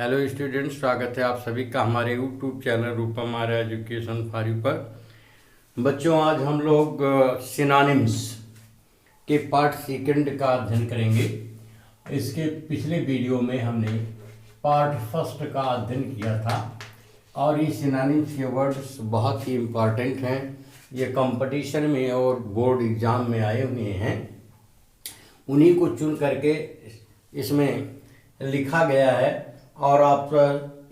Hello students, स्वागत है आप सभी का हमारे YouTube channel Rupam Arya education for you पर। बच्चों, आज हम लोग सिनोनिम्स के पार्ट सेकंड का अध्ययन करेंगे। इसके पिछले वीडियो में हमने पार्ट फर्स्ट का अध्ययन किया था और ये सिनोनिम्स के वर्ड्स बहुत ही इम्पॉर्टेंट हैं। ये कंपटीशन में और बोर्ड एग्ज़ाम में आए हुए हैं, उन्हीं को चुन करके इसमें लिखा गया है। और आप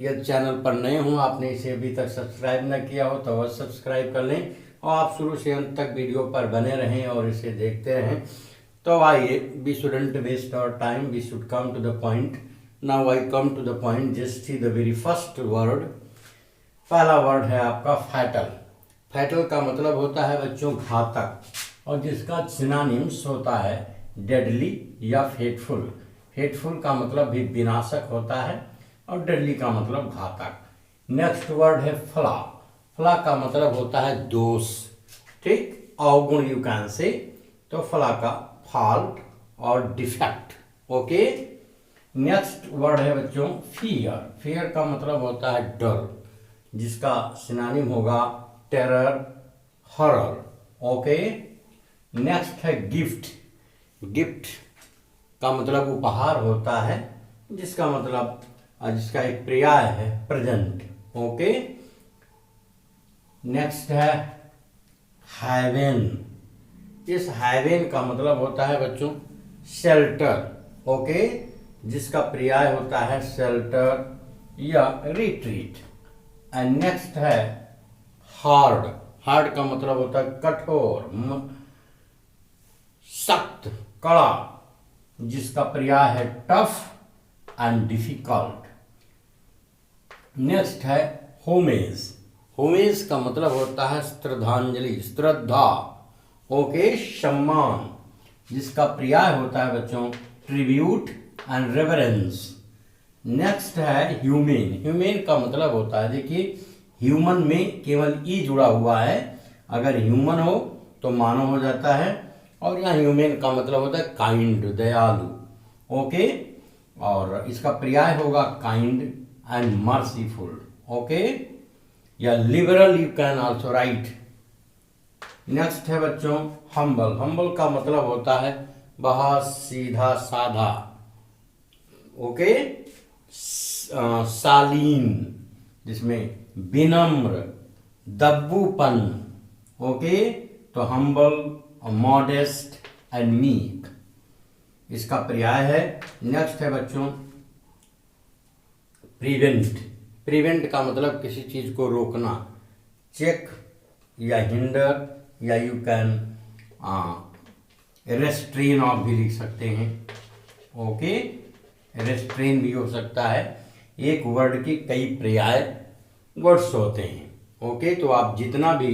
यदि चैनल पर नए हों, आपने इसे अभी तक सब्सक्राइब न किया हो तो अवश्य सब्सक्राइब कर लें और आप शुरू से अंत तक वीडियो पर बने रहें और इसे देखते रहें। तो आइए, we shouldn't waste our time, we should come to the point. Now I come to the point. Just see the very first word. पहला वर्ड है आपका फैटल। फैटल का मतलब होता है बच्चों घातक, और जिसका सिनोनिम्स होता है डेडली या फेटफुल। फेटफुल का मतलब भी विनाशक होता है और डेडली का मतलब घातक। नेक्स्ट वर्ड है फला। फला का मतलब होता है दोष, ठीक, अवगुण यू कैन से। तो फला का फॉल्ट और डिफेक्ट। ओके। नेक्स्ट वर्ड है बच्चों फियर। फियर का मतलब होता है डर, जिसका सिनोनिम होगा टेरर, हॉरर। ओके। नेक्स्ट है गिफ्ट। गिफ्ट का मतलब उपहार होता है, जिसका मतलब जिसका एक पर्याय है प्रेजेंट। ओके। नेक्स्ट है हेवन। इस हेवन का मतलब होता है बच्चों शेल्टर। ओके, जिसका पर्याय होता है शेल्टर या रिट्रीट। एंड नेक्स्ट है हार्ड। हार्ड का मतलब होता है कठोर, सख्त, कड़ा, जिसका पर्याय है टफ एंड डिफिकल्ट। नेक्स्ट है होमेज। होमेज का मतलब होता है श्रद्धांजलि, श्रद्धा। ओके, सम्मान, जिसका पर्याय होता है बच्चों ट्रिब्यूट एंड रेवरेंस। नेक्स्ट है ह्यूमेन। ह्यूमेन का मतलब होता है, देखिए ह्यूमन में केवल ई जुड़ा हुआ है, अगर ह्यूमन हो तो मानव हो जाता है, और यहाँ ह्यूमेन का मतलब होता है काइंड, दयालु। ओके, और इसका पर्याय होगा काइंड एंड मर्सीफुल। ओके, या liberal you can also right. Next है बच्चों हम्बल। हम्बल का मतलब होता है बहुत सीधा साधा। ओके, शालीन, जिसमें विनम्र, दब्बूपन। ओके, तो हम्बल, मॉडेस्ट एंड मीक, इसका पर्याय है। नेक्स्ट है बच्चों प्रिवेंट। प्रिवेंट का मतलब किसी चीज को रोकना, चेक या हिंडर, या यू कैन रेस्ट्रेन ऑफ भी लिख सकते हैं। ओके, रेस्ट्रेन भी हो सकता है। एक वर्ड के कई पर्याय वर्ड्स होते हैं। ओके, तो आप जितना भी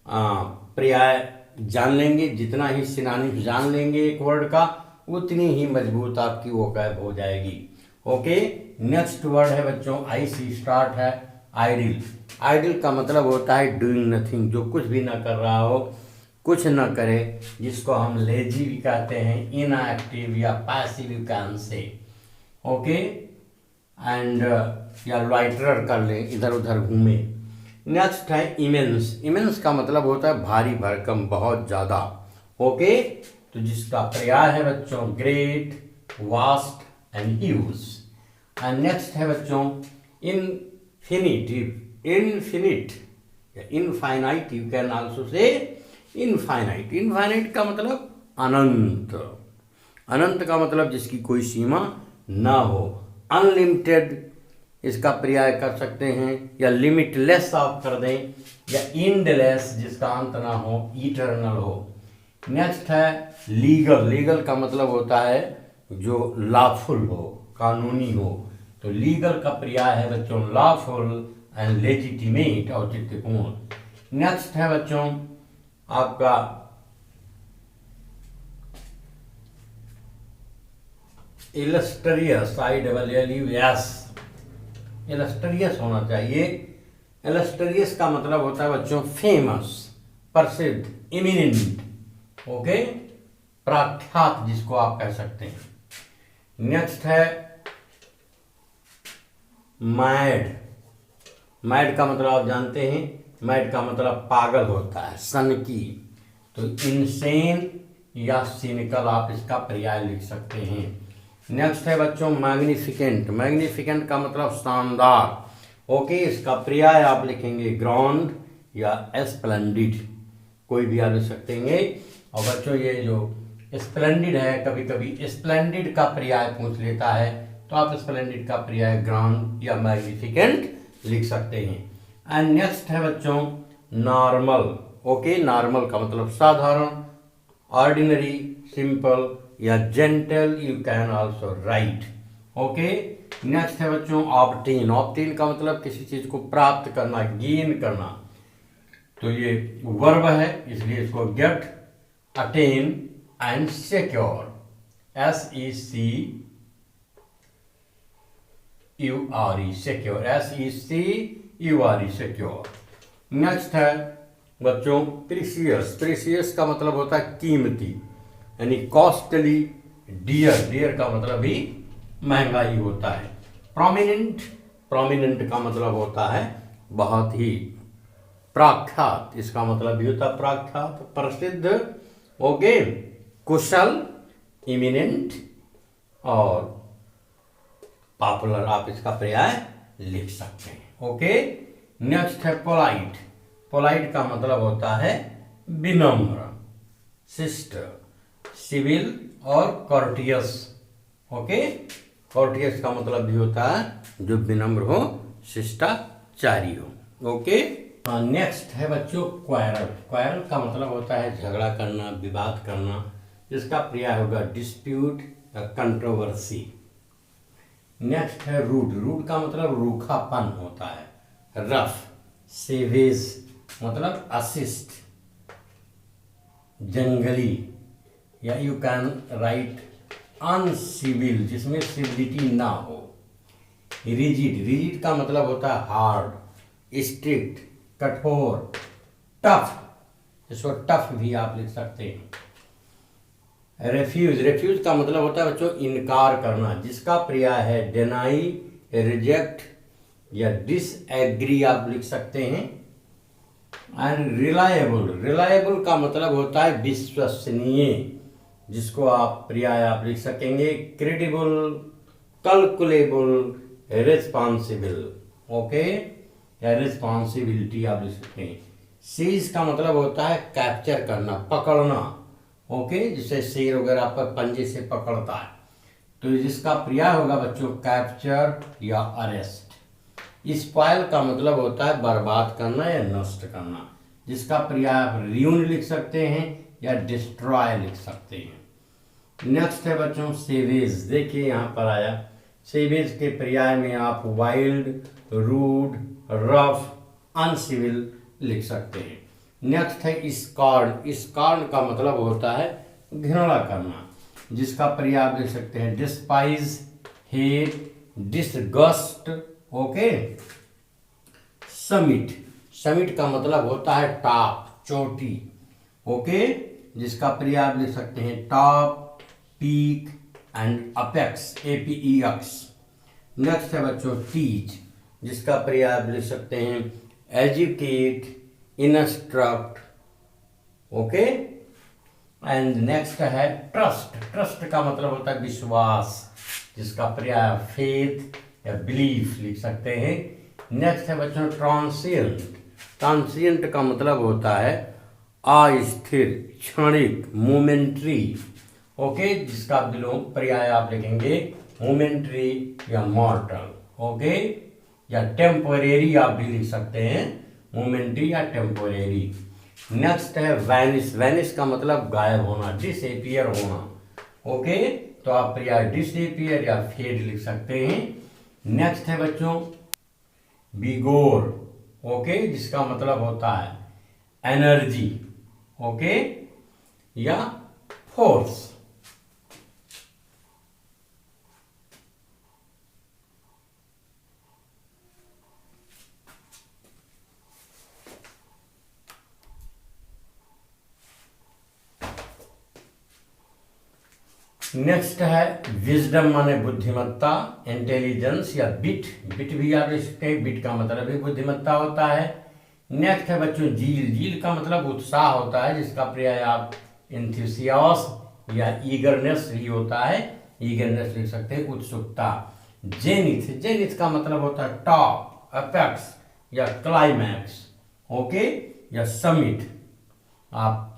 पर्याय जान लेंगे, जितना ही सिनोनिम्स जान लेंगे एक वर्ड का, उतनी ही मजबूत आपकी वोकैब हो जाएगी। ओके। नेक्स्ट वर्ड है बच्चों आई सी स्टार्ट है आइडिल। आइडिल का मतलब होता है डूइंग नथिंग, जो कुछ भी ना कर रहा हो, कुछ ना करे, जिसको हम लेजी भी कहते हैं, इनएक्टिव या passive you can say. Okay, and या लॉइटरर कर ले, इधर उधर घूमे। नेक्स्ट है इमेंस। इमेंस का मतलब होता है भारी भरकम, बहुत ज्यादा। ओके, तो जिसका पर्याय है बच्चों great, vast and huge. And next है बच्चों इनफिनिटिव। इनफिनिट या infinite you can also say infinite. Infinite का मतलब अनंत। अनंत का मतलब जिसकी कोई सीमा ना हो। अनलिमिटेड इसका पर्याय कर सकते हैं, या लिमिटलेस आप कर दें, या एंडलेस जिसका अंत ना हो, इटर्नल हो। नेक्स्ट है लीगल। लीगल का मतलब होता है जो लॉफुल हो, कानूनी हो। तो लीगल का पर्याय है बच्चों लॉफुल एंड लेजिटिमेट, औचित्यपूर्ण। नेक्स्ट है बच्चों आपका इलस्ट्रियस। ILLUS, इलस्ट्रियस होना चाहिए। इलस्ट्रियस का मतलब होता है बच्चों फेमस, प्रसिद्ध, इमिनेंट। ओके, प्रख्यात जिसको आप कह सकते हैं। नेक्स्ट है मैड, मैड का मतलब आप जानते हैं, मैड का मतलब पागल होता है, सनकी। तो इनसेन या सिनिकल आप इसका पर्याय लिख सकते हैं। नेक्स्ट है बच्चों मैग्निफिकेंट। मैग्निफिकेंट का मतलब शानदार। ओके, इसका पर्याय आप लिखेंगे ग्रैंड या स्प्लेंडिड, कोई भी आप लिख सकते हैं। और बच्चों ये जो स्प्लेंडिड है, कभी कभी स्प्लेंडिड का पर्याय पूछ लेता है, तो आप स्प्लेंडिड का पर्याय ग्रैंड या मैग्निफिकेंट लिख सकते हैं। एंड नेक्स्ट है बच्चों नॉर्मल। ओके, नॉर्मल का मतलब साधारण, ऑर्डिनरी, सिंपल या gentle, you can also right. Okay, next है बच्चों ऑब्टेन। ऑब्टेन का मतलब किसी चीज को प्राप्त करना, गेन करना। तो ये वर्ब है, इसलिए इसको get, attain and secure, SECURE, secure, SECURE, secure. Next है बच्चों प्रीसियस। प्रीसियस का मतलब होता है कीमती, यानी कॉस्टली। डियर, डियर का मतलब भी महंगा ही होता है। प्रोमिनेंट, प्रोमिनेंट का मतलब होता है बहुत ही प्रख्यात, इसका मतलब भी होता है प्रख्यात, प्रसिद्ध। ओके, कुशल, इमिनेंट और पॉपुलर, आप इसका पर्याय लिख सकते हैं। ओके, नेक्स्ट है पोलाइट। पोलाइट का मतलब होता है विनम्र, शिष्ट, सिविल और कॉर्टियस। ओके, कॉर्टियस का मतलब भी होता है जो विनम्र हो, शिष्टाचारी हो। ओके, नेक्स्ट है बच्चों क्वारल। क्वारल का मतलब होता है झगड़ा करना, विवाद करना। इसका पर्याय होगा डिस्प्यूट या कंट्रोवर्सी। नेक्स्ट है रूड। रूड का मतलब रूखापन होता है, रफ। सेवेज मतलब अशिष्ट, जंगली, या यू कैन राइट अनसिविल, जिसमें सिविलिटी ना हो। रिजिड, रिजिड का मतलब होता है हार्ड, स्ट्रिक्ट, कठोर, टफ, इसको टफ भी आप लिख सकते हैं। रेफ्यूज, रेफ्यूज का मतलब होता है बच्चों इनकार करना, जिसका पर्याय है डिनाई, रिजेक्ट या डिसएग्री, आप लिख सकते हैं। एंड रिलायबल, रिलायबल का मतलब होता है विश्वसनीय, जिसको आप पर्याय आप लिख सकेंगे क्रेडिबल, कैलकुलेबल, रिस्पॉन्सिबल। ओके, या रिस्पॉन्सिबिलिटी आप लिख सकते हैं। सीज का मतलब होता है कैप्चर करना, पकड़ना। ओके, जिसे शेर वगैरह पर पंजे से पकड़ता है, तो जिसका पर्याय होगा बच्चों कैप्चर या अरेस्ट। स्पॉइल का मतलब होता है बर्बाद करना या नष्ट करना, जिसका पर्याय आप रियून लिख सकते हैं या डिस्ट्रॉय लिख सकते हैं। नेक्स्ट है बच्चों सेवेज। देखिए यहाँ पर आया, सेवेज के पर्याय में आप वाइल्ड, रूड, रफ, अनसिविल लिख सकते हैं। नेक्स्ट है स्कॉर्न। स्कॉर्न का मतलब होता है घृणा करना, जिसका पर्याय आप लिख सकते हैं despise, hate, disgust. Okay, summit. Summit का मतलब होता है टॉप, चोटी। ओके, जिसका पर्याय आप लिख सकते हैं top, peak and apex, APEX। Next है बच्चों टीच, जिसका पर्याय आप लिख सकते हैं educate, instruct. Okay, and next है ट्रस्ट। ट्रस्ट का मतलब होता है विश्वास, जिसका पर्याय फेथ या बिलीफ लिख सकते हैं। नेक्स्ट है बच्चों ट्रांसिएंट। ट्रांसिएंट का मतलब होता है अस्थिर, क्षणिक, मोमेंट्री। ओके, जिसका पर्याय आप लिखेंगे मोमेंट्री या मॉर्टल। ओके, या टेम्पोरेरी आप भी लिख सकते हैं, मोमेंट्री या टेम्पोरेरी। नेक्स्ट है वैनिश। वैनिश का मतलब गायब होना, डिसएपियर होना। ओके, तो आप पर्याय डिसएपियर या फेड लिख सकते हैं। नेक्स्ट है बच्चों बिगोर। ओके, जिसका मतलब होता है एनर्जी। ओके, या फोर्स। नेक्स्ट है विजडम माने बुद्धिमत्ता, इंटेलिजेंस या बिट, बिट भी आप लिख सकते हैं, बिट का मतलब भी बुद्धिमत्ता होता है। नेक्स्ट है बच्चों जील, जील का मतलब उत्साह होता है, जिसका पर्याय आप इंथुसियास या ईगरनेस भी होता है, ईगरनेस लिख सकते हैं, उत्सुकता। जेनिथ, जेनिथ का मतलब होता है टॉप, अपेक्स या क्लाइमैक्स, ओके, या समिट, आप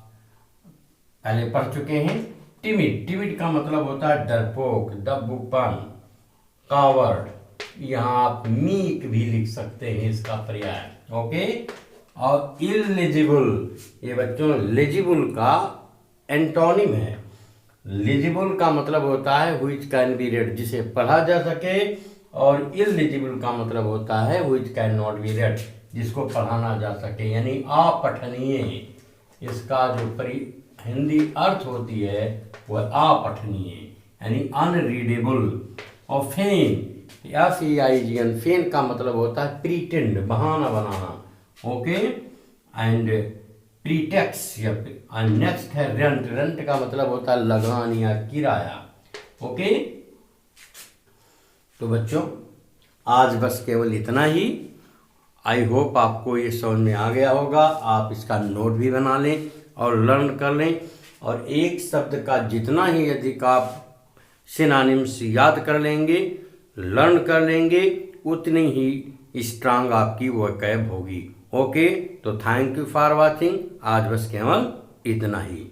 पहले पढ़ चुके हैं। टिमिड, टिमिड का मतलब होता है डरपोक, दब्बूपन, कावर्ड, यहाँ आप मीक भी लिख सकते हैं इसका पर्याय, ओके। और इलेजिबल, ये बच्चों लेजिबल का एंटोनिम है। लेजिबल का मतलब होता है व्हिच कैन बी रेड, जिसे पढ़ा जा सके, और इलेजिबल का मतलब होता है which can not be red, जिसको पढ़ाना जा सके, यानी अपठनीय। इसका जो हिंदी अर्थ होती है वह अपठनीय, यानी अनरीडेबल। और फेन, FEIGN, फेन का मतलब होता है प्रीटेंड, बहाना बनाना, ओके। एंड प्रीटेक्स या नेक्स्ट है रेंट, रेंट का मतलब होता है लगान या किराया, ओके। तो बच्चों आज बस केवल इतना ही। आई होप आपको ये समझ में आ गया होगा। आप इसका नोट भी बना लें और लर्न कर लें, और एक शब्द का जितना ही अधिक आप सिनोनिम्स याद कर लेंगे, लर्न कर लेंगे, उतनी ही स्ट्रांग आपकी वोकैब होगी, ओके। तो थैंक यू फॉर वॉचिंग। आज बस केवल इतना ही।